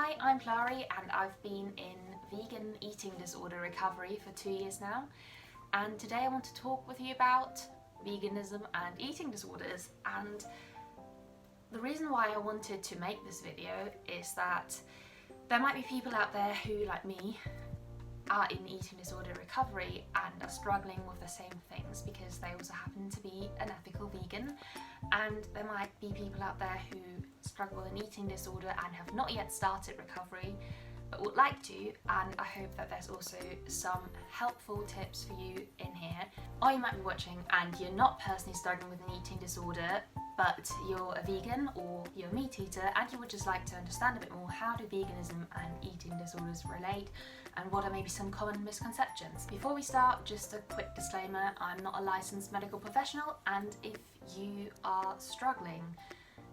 Hi, I'm Clary and I've been in vegan eating disorder recovery for 2 years now, and today I want to talk with you about veganism and eating disorders. And the reason why I wanted to make this video is that there might be people out there who, like me, are in eating disorder recovery and are struggling with the same things because they also happen to be an ethical vegan, and there might be people out there who struggle with an eating disorder and have not yet started recovery but would like to, and I hope that there's also some helpful tips for you in here. Or you might be watching and you're not personally struggling with an eating disorder, but you're a vegan or you're a meat eater and you would just like to understand a bit more how do veganism and eating disorders relate and what are maybe some common misconceptions. Before we start, just a quick disclaimer, I'm not a licensed medical professional, and if you are struggling,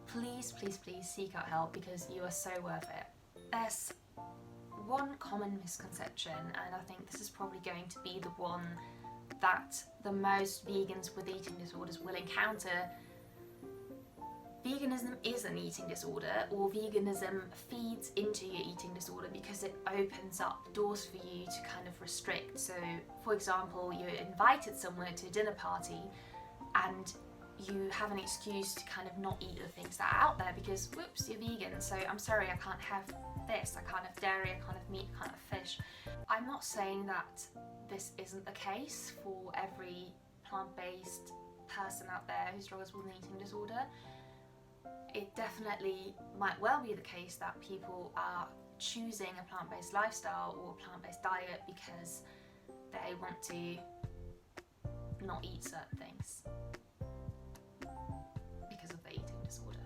please seek out help because you are so worth it. There's one common misconception, and I think this is probably going to be the one that the most vegans with eating disorders will encounter. Veganism is an eating disorder, or veganism feeds into your eating disorder because it opens up doors for you to kind of restrict. So, for example, you're invited somewhere to a dinner party and you have an excuse to kind of not eat the things that are out there because, whoops, you're vegan, so I'm sorry, I can't have this, I can't have dairy, I can't have meat, I can't have fish. I'm not saying that this isn't the case for every plant-based person out there who struggles with an eating disorder. It definitely might well be the case that people are choosing a plant-based lifestyle or a plant-based diet because they want to not eat certain things because of their eating disorder.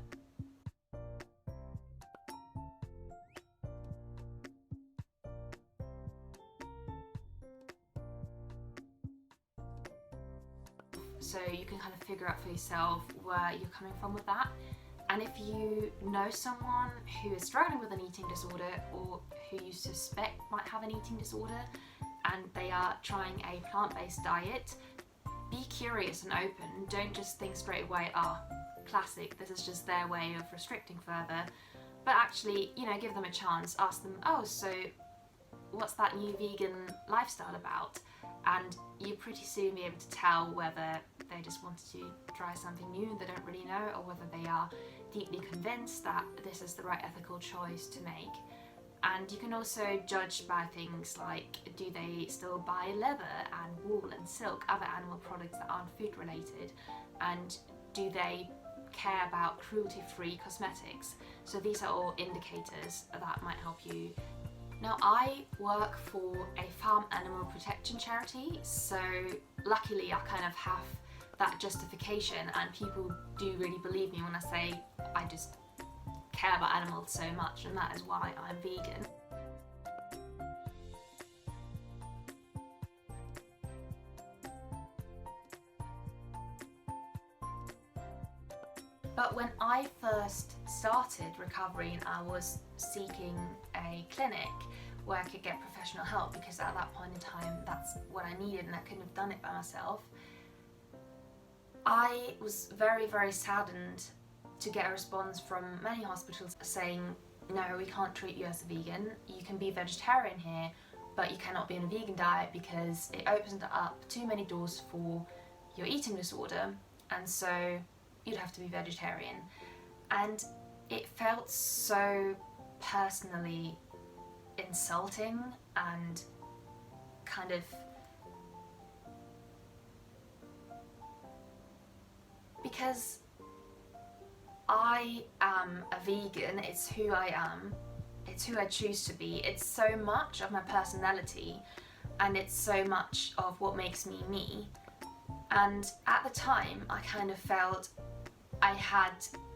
So you can kind of figure out for yourself where you're coming from with that. And if you know someone who is struggling with an eating disorder or who you suspect might have an eating disorder and they are trying a plant-based diet, be curious and open. Don't just think straight away, classic, this is just their way of restricting further. But actually, give them a chance. Ask them, so what's that new vegan lifestyle about? And you pretty soon be able to tell whether they just wanted to try something new and they don't really know, or whether they are deeply convinced that this is the right ethical choice to make. And you can also judge by things like, do they still buy leather and wool and silk, other animal products that aren't food related, and do they care about cruelty-free cosmetics? So these are all indicators that might help you. Now, I work for a farm animal protection charity, so luckily I kind of have that justification, and people do really believe me when I say I just care about animals so much, and that is why I'm vegan. But when I first started recovery and I was seeking a clinic where I could get professional help, because at that point in time that's what I needed and I couldn't have done it by myself, I was very saddened to get a response from many hospitals saying, no, we can't treat you as a vegan, you can be vegetarian here, but you cannot be on a vegan diet because it opens up too many doors for your eating disorder, and so you'd have to be vegetarian. And it felt so personally insulting and kind of, because I am a vegan, it's who I am, it's who I choose to be, it's so much of my personality and it's so much of what makes me me. And at the time I kind of felt I had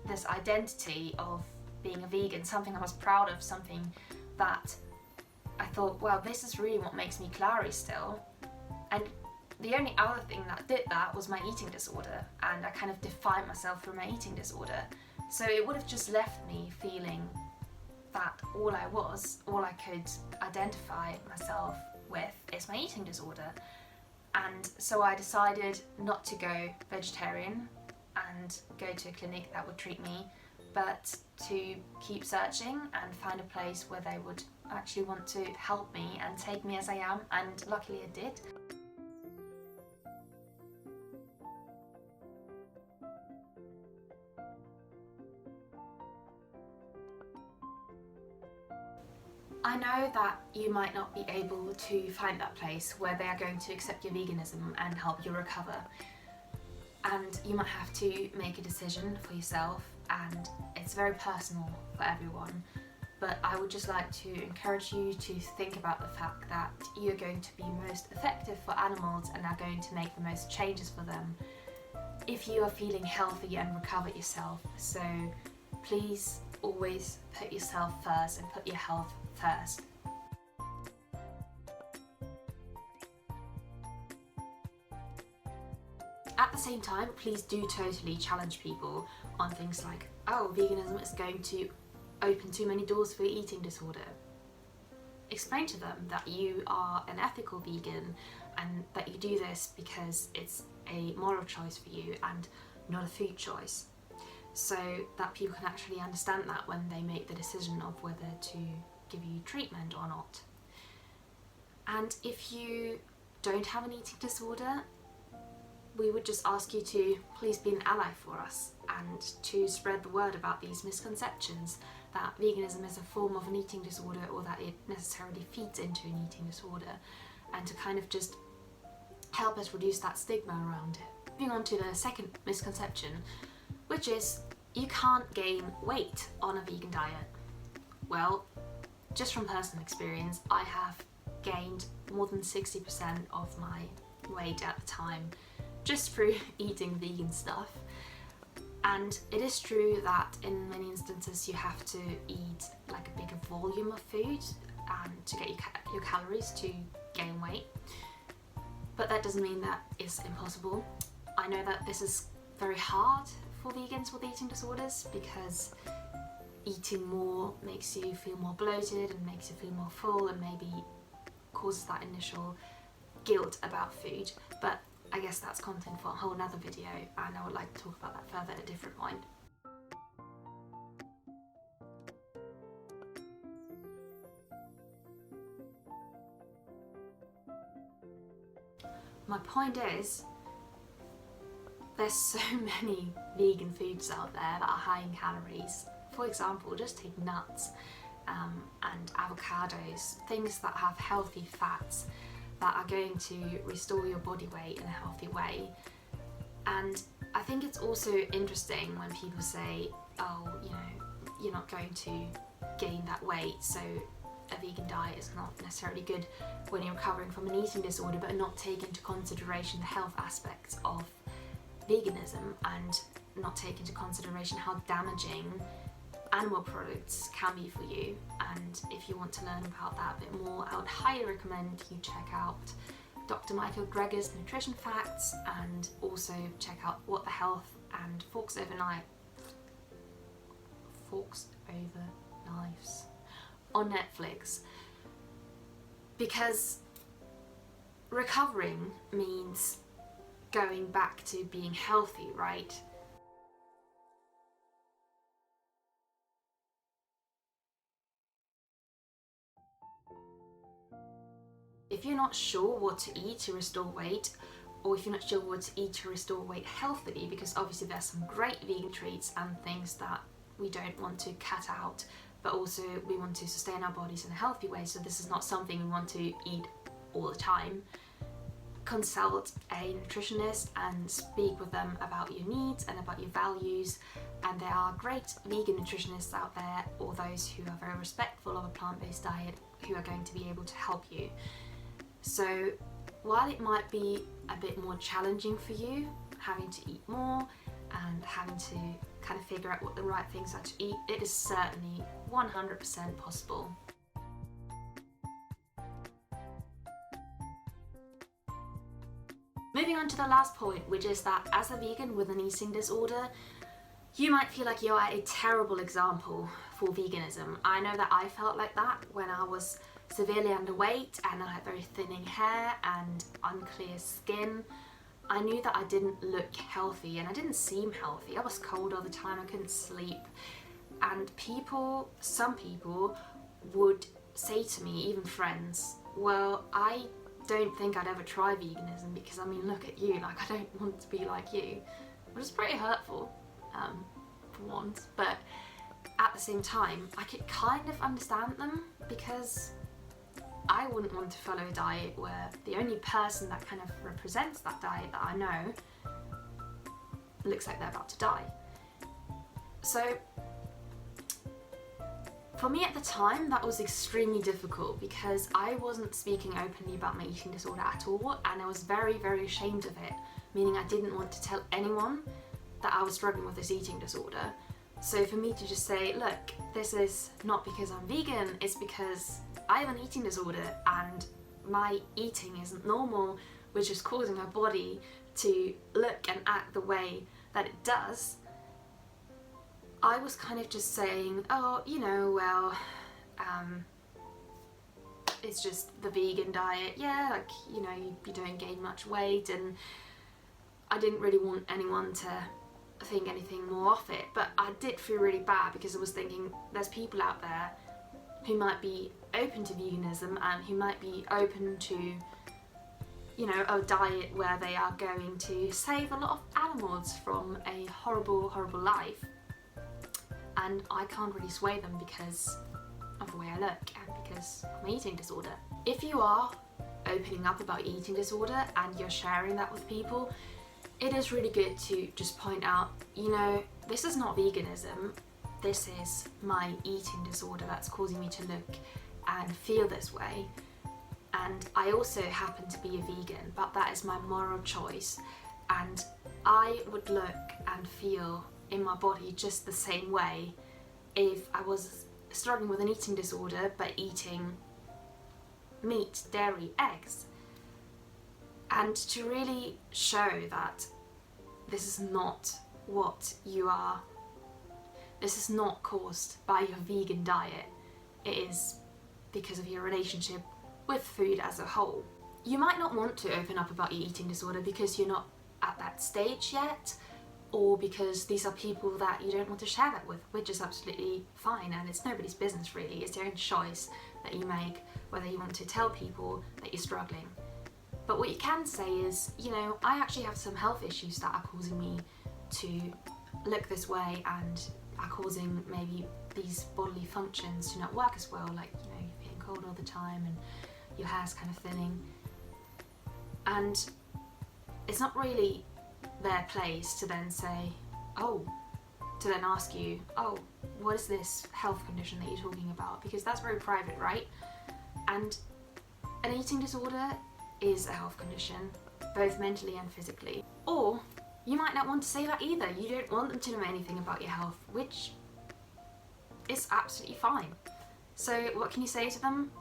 this identity of being a vegan, something I was proud of, something that I thought, well, this is really what makes me Clary still. And the only other thing that did that was my eating disorder, and I kind of defined myself through my eating disorder. So it would have just left me feeling that all I could identify myself with is my eating disorder. And so I decided not to go vegetarian and go to a clinic that would treat me but to keep searching and find a place where they would actually want to help me and take me as I am, and luckily it did. I know that you might not be able to find that place where they are going to accept your veganism and help you recover, and you might have to make a decision for yourself, and it's very personal for everyone. But I would just like to encourage you to think about the fact that you're going to be most effective for animals and are going to make the most changes for them if you are feeling healthy and recover yourself. So please always put yourself first and put your health first. At the same time, please do totally challenge people on things like, oh, veganism is going to open too many doors for eating disorder. Explain to them that you are an ethical vegan and that you do this because it's a moral choice for you and not a food choice, so that people can actually understand that when they make the decision of whether to give you treatment or not. And if you don't have an eating disorder, we would just ask you to please be an ally for us and to spread the word about these misconceptions that veganism is a form of an eating disorder or that it necessarily feeds into an eating disorder, and to kind of just help us reduce that stigma around it. Moving on to the second misconception, which is you can't gain weight on a vegan diet. Well, just from personal experience, I have gained more than 60% of my weight at the time just through eating vegan stuff. And it is true that in many instances you have to eat like a bigger volume of food to get your calories to gain weight, but that doesn't mean that it's impossible. I know that this is very hard for vegans with eating disorders because eating more makes you feel more bloated and makes you feel more full and maybe causes that initial guilt about food, but I guess that's content for a whole nother video, and I would like to talk about that further at a different point. My point is, there's so many vegan foods out there that are high in calories. For example, just take nuts and avocados, things that have healthy fats that are going to restore your body weight in a healthy way. And I think it's also interesting when people say, oh, you know, you're not going to gain that weight, so a vegan diet is not necessarily good when you're recovering from an eating disorder, but not take into consideration the health aspects of veganism and not take into consideration how damaging animal products can be for you. And if you want to learn about that a bit more, I would highly recommend you check out Dr. Michael Greger's Nutrition Facts, and also check out What the Health and Forks Over Knives on Netflix, because recovering means going back to being healthy, right? If you're not sure what to eat to restore weight, or if you're not sure what to eat to restore weight healthily, because obviously there's some great vegan treats and things that we don't want to cut out, but also we want to sustain our bodies in a healthy way, so this is not something we want to eat all the time, consult a nutritionist and speak with them about your needs and about your values. And there are great vegan nutritionists out there, or those who are very respectful of a plant-based diet, who are going to be able to help you. So while it might be a bit more challenging for you, having to eat more and having to kind of figure out what the right things are to eat, it is certainly 100% possible. Moving on to the last point, which is that as a vegan with an eating disorder, you might feel like you are a terrible example for veganism. I know that I felt like that when I was severely underweight and I had very thinning hair and unclear skin. I knew that I didn't look healthy and I didn't seem healthy. I was cold all the time, I couldn't sleep, And some people would say to me, even friends, well, I don't think I'd ever try veganism because, I mean, look at you, like, I don't want to be like you, which is pretty hurtful, for once. But at the same time, I could kind of understand them, because I wouldn't want to follow a diet where the only person that kind of represents that diet that I know looks like they're about to die. So for me at the time, that was extremely difficult because I wasn't speaking openly about my eating disorder at all, and I was very, very ashamed of it, meaning I didn't want to tell anyone that I was struggling with this eating disorder. So for me to just say, look, this is not because I'm vegan, it's because I have an eating disorder and my eating isn't normal, which is causing my body to look and act the way that it does. I was kind of just saying, oh, you know, well, it's just the vegan diet, yeah, like, you know, you don't gain much weight, and I didn't really want anyone to think anything more of it. But I did feel really bad because I was thinking there's people out there who might be open to veganism and who might be open to, you know, a diet where they are going to save a lot of animals from a horrible, horrible life. And I can't really sway them because of the way I look and because of my eating disorder. If you are opening up about eating disorder and you're sharing that with people, it is really good to just point out, you know, this is not veganism, this is my eating disorder that's causing me to look and feel this way. And I also happen to be a vegan, but that is my moral choice, and I would look and feel in my body just the same way if I was struggling with an eating disorder but eating meat, dairy, eggs. And to really show that this is not what you are, this is not caused by your vegan diet, it is because of your relationship with food as a whole. You might not want to open up about your eating disorder because you're not at that stage yet, or because these are people that you don't want to share that with, which is absolutely fine, and it's nobody's business really. It's your own choice that you make whether you want to tell people that you're struggling. But what you can say is, you know, I actually have some health issues that are causing me to look this way and are causing maybe these bodily functions to not work as well, like, you know, you're feeling cold all the time and your hair's kind of thinning. And it's not really their place to then say, oh, to then ask you, oh, what is this health condition that you're talking about? Because that's very private, right? And an eating disorder is a health condition, both mentally and physically. Or you might not want to say that either. You don't want them to know anything about your health, which is absolutely fine. So what can you say to them?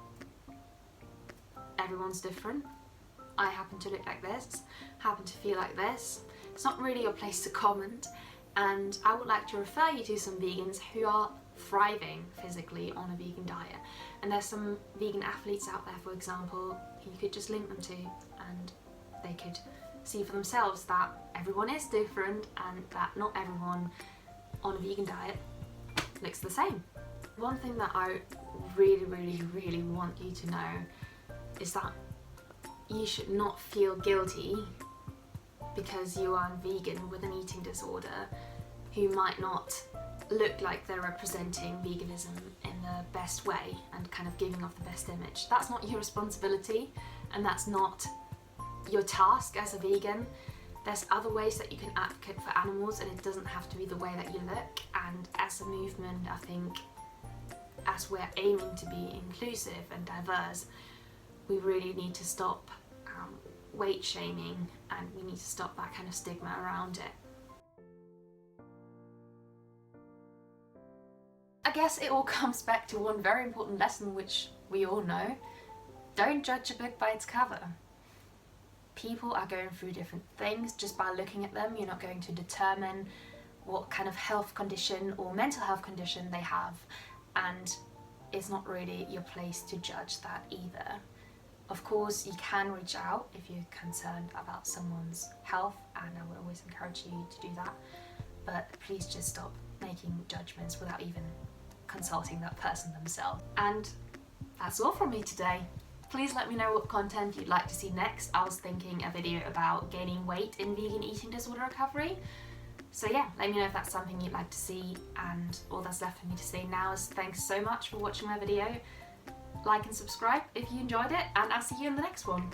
Everyone's different. I happen to look like this, happen to feel like this. It's not really your place to comment, and I would like to refer you to some vegans who are thriving physically on a vegan diet. And there's some vegan athletes out there, for example, who you could just link them to, and they could see for themselves that everyone is different and that not everyone on a vegan diet looks the same. One thing that I really, really, really want you to know is that you should not feel guilty because you are vegan with an eating disorder who might not look like they're representing veganism in the best way and kind of giving off the best image. That's not your responsibility, and that's not your task as a vegan. There's other ways that you can advocate for animals, and it doesn't have to be the way that you look. And as a movement, I think, as we're aiming to be inclusive and diverse, we really need to stop weight shaming, and we need to stop that kind of stigma around it. I guess it all comes back to one very important lesson which we all know. Don't judge a book by its cover. People are going through different things. Just by looking at them, you're not going to determine what kind of health condition or mental health condition they have, and it's not really your place to judge that either. Of course, you can reach out if you're concerned about someone's health, and I would always encourage you to do that, but please just stop making judgments without even consulting that person themselves. And that's all from me today. Please let me know what content you'd like to see next. I was thinking a video about gaining weight in vegan eating disorder recovery. So yeah, let me know if that's something you'd like to see, and all that's left for me to say now is thanks so much for watching my video. Like and subscribe if you enjoyed it, and I'll see you in the next one.